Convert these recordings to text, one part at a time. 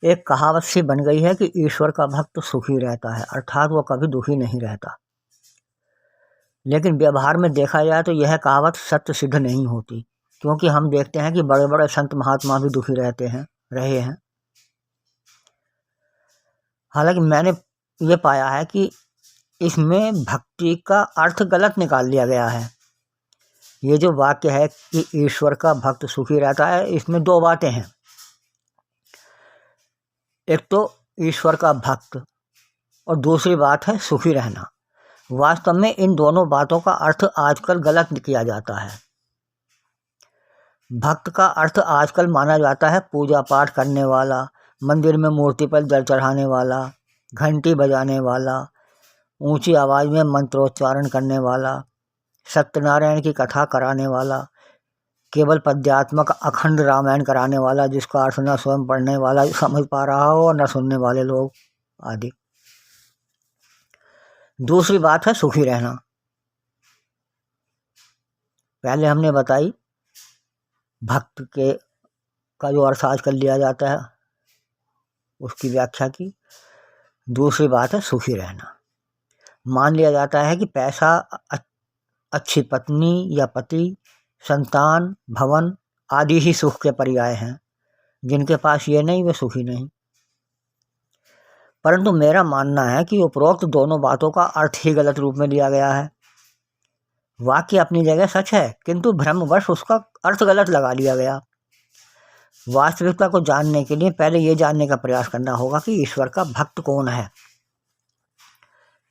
एक कहावत सी बन गई है कि ईश्वर का भक्त सुखी रहता है, अर्थात वो कभी दुखी नहीं रहता। लेकिन व्यवहार में देखा जाए तो यह कहावत सत्य सिद्ध नहीं होती, क्योंकि हम देखते हैं कि बड़े बड़े संत महात्मा भी दुखी रहे हैं। हालांकि मैंने ये पाया है कि इसमें भक्ति का अर्थ गलत निकाल लिया गया है। ये जो वाक्य है कि ईश्वर का भक्त सुखी रहता है, इसमें दो बातें हैं। एक तो ईश्वर का भक्त और दूसरी बात है सुखी रहना। वास्तव में इन दोनों बातों का अर्थ आजकल गलत किया जाता है। भक्त का अर्थ आजकल माना जाता है पूजा पाठ करने वाला, मंदिर में मूर्ति पर जल चढ़ाने वाला, घंटी बजाने वाला, ऊंची आवाज़ में मंत्रोच्चारण करने वाला, सत्यनारायण की कथा कराने वाला, केवल पद्यात्मक अखंड रामायण कराने वाला, जिसका अर्थ न स्वयं पढ़ने वाला समझ पा रहा हो और न सुनने वाले लोग आदि। दूसरी बात है सुखी रहना। पहले हमने बताई भक्त के का जो अर्थ आजकल लिया जाता है उसकी व्याख्या की। दूसरी बात है सुखी रहना। मान लिया जाता है कि पैसा, अच्छी पत्नी या पति, संतान, भवन आदि ही सुख के पर्याय हैं। जिनके पास ये नहीं वे सुखी नहीं। परंतु मेरा मानना है कि उपरोक्त दोनों बातों का अर्थ ही गलत रूप में लिया गया है। वाक्य अपनी जगह सच है, किंतु भ्रमवश उसका अर्थ गलत लगा लिया गया। वास्तविकता को जानने के लिए पहले ये जानने का प्रयास करना होगा कि ईश्वर का भक्त कौन है।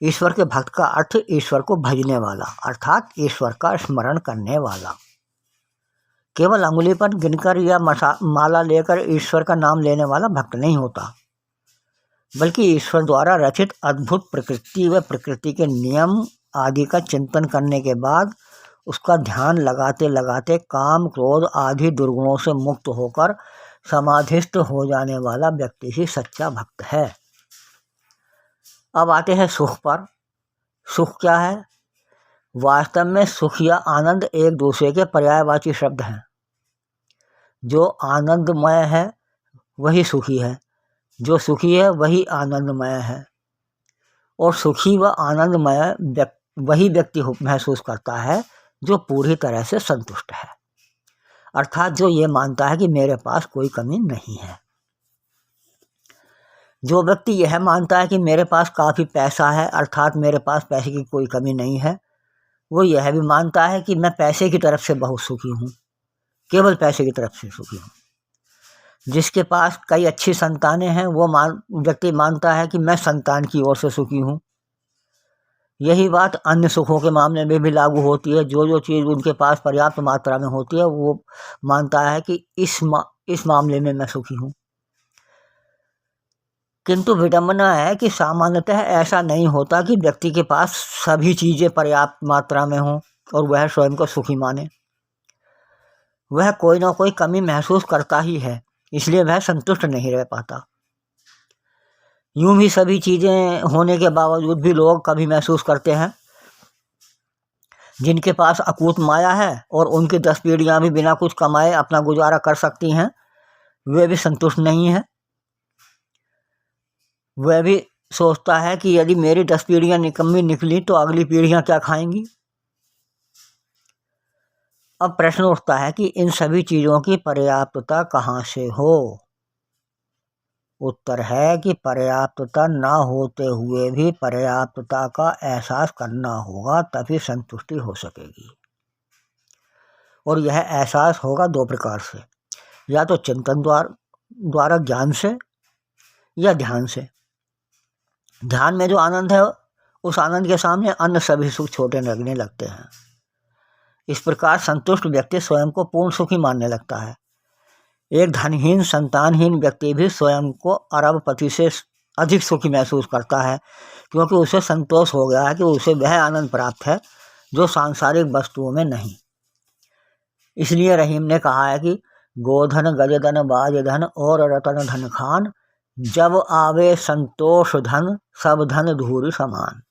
ईश्वर के भक्त का अर्थ ईश्वर को भजने वाला, अर्थात ईश्वर का स्मरण करने वाला। केवल अंगुली पर गिनकर या माला लेकर ईश्वर का नाम लेने वाला भक्त नहीं होता, बल्कि ईश्वर द्वारा रचित अद्भुत प्रकृति व प्रकृति के नियम आदि का चिंतन करने के बाद उसका ध्यान लगाते लगाते काम क्रोध आदि दुर्गुणों से मुक्त होकर समाधिस्थ हो जाने वाला व्यक्ति ही सच्चा भक्त है। अब आते हैं सुख पर। सुख क्या है? वास्तव में सुख या आनंद एक दूसरे के पर्यायवाची शब्द हैं। जो आनंदमय है वही सुखी है, जो सुखी है वही आनंदमय है। और सुखी व आनंदमय वही व्यक्ति महसूस करता है जो पूरी तरह से संतुष्ट है, अर्थात जो ये मानता है कि मेरे पास कोई कमी नहीं है। जो व्यक्ति यह मानता है कि मेरे पास काफ़ी पैसा है, अर्थात मेरे पास पैसे की कोई कमी नहीं है, वो यह भी मानता है कि मैं पैसे की तरफ से बहुत सुखी हूँ, केवल पैसे की तरफ से सुखी हूँ। जिसके पास कई अच्छी संतानें हैं वो व्यक्ति मानता है कि मैं संतान की ओर से सुखी हूँ। यही बात अन्य सुखों के मामले में भी लागू होती है। जो चीज़ उनके पास पर्याप्त मात्रा में होती है वो मानता है कि इस मामले में मैं सुखी हूँ। किंतु विडंबना है कि सामान्यतः ऐसा नहीं होता कि व्यक्ति के पास सभी चीज़ें पर्याप्त मात्रा में हों और वह स्वयं को सुखी माने। वह कोई ना कोई कमी महसूस करता ही है, इसलिए वह संतुष्ट नहीं रह पाता। यूं भी सभी चीज़ें होने के बावजूद भी लोग कभी महसूस करते हैं जिनके पास अकूत माया है और उनकी 10 पीढ़ियाँ भी बिना कुछ कमाए अपना गुजारा कर सकती हैं, वे भी संतुष्ट नहीं हैं। वह भी सोचता है कि यदि मेरी 10 पीढ़ियाँ निकम्मी निकली तो अगली पीढ़ियाँ क्या खाएंगी। अब प्रश्न उठता है कि इन सभी चीज़ों की पर्याप्तता कहाँ से हो। उत्तर है कि पर्याप्तता न होते हुए भी पर्याप्तता का एहसास करना होगा, तभी संतुष्टि हो सकेगी। और यह एहसास होगा दो प्रकार से, या तो चिंतन द्वारा ज्ञान से या ध्यान से। ध्यान में जो आनंद है उस आनंद के सामने अन्य सभी सुख छोटे लगने लगते हैं। इस प्रकार संतुष्ट व्यक्ति स्वयं को पूर्ण सुखी मानने लगता है। एक धनहीन संतानहीन व्यक्ति भी स्वयं को अरबपति से अधिक सुखी महसूस करता है, क्योंकि उसे संतोष हो गया है कि उसे वह आनंद प्राप्त है जो सांसारिक वस्तुओं में नहीं। इसलिए रहीम ने कहा है कि गोधन गजधन बाजधन और रतन धन खान, जब आवे संतोष धन सब धन धूरी समान।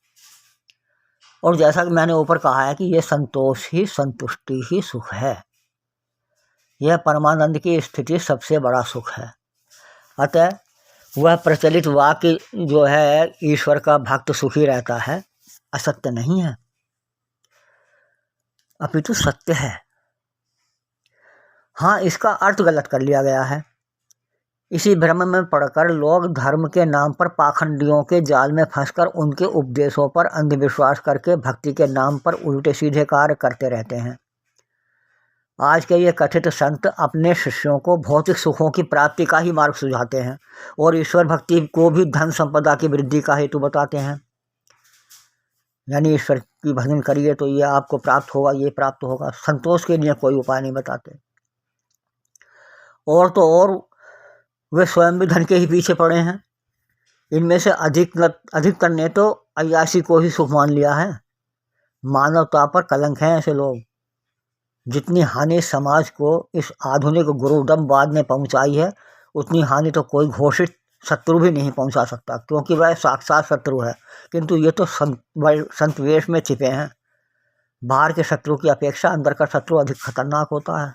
और जैसा कि मैंने ऊपर कहा है कि यह संतोष ही संतुष्टि ही सुख है। यह परमानंद की स्थिति सबसे बड़ा सुख है। अतः वह प्रचलित वाक्य जो है ईश्वर का भक्त सुखी रहता है, असत्य नहीं है, अपितु सत्य है। हाँ, इसका अर्थ गलत कर लिया गया है। इसी भ्रम में पड़कर लोग धर्म के नाम पर पाखंडियों के जाल में फंसकर उनके उपदेशों पर अंधविश्वास करके भक्ति के नाम पर उल्टे सीधे कार्य करते रहते हैं। आज के ये कथित संत अपने शिष्यों को भौतिक सुखों की प्राप्ति का ही मार्ग सुझाते हैं और ईश्वर भक्ति को भी धन संपदा की वृद्धि का हेतु बताते हैं। यानी ईश्वर की भजन करिए तो ये आपको प्राप्त होगा, ये प्राप्त होगा। संतोष के लिए कोई उपाय नहीं बताते। और तो और वे स्वयं भी धन के ही पीछे पड़े हैं। इनमें से अधिकतर ने तो अय्यासी को ही सुख मान लिया है। मानवता पर कलंक हैं ऐसे लोग। जितनी हानि समाज को इस आधुनिक गुरुडमवाद ने पहुंचाई है, उतनी हानि तो कोई घोषित शत्रु भी नहीं पहुंचा सकता, क्योंकि वह साक्षात शत्रु है। किंतु ये तो संत वेश में छिपे हैं। बाहर के शत्रु की अपेक्षा अंदर का शत्रु अधिक खतरनाक होता है।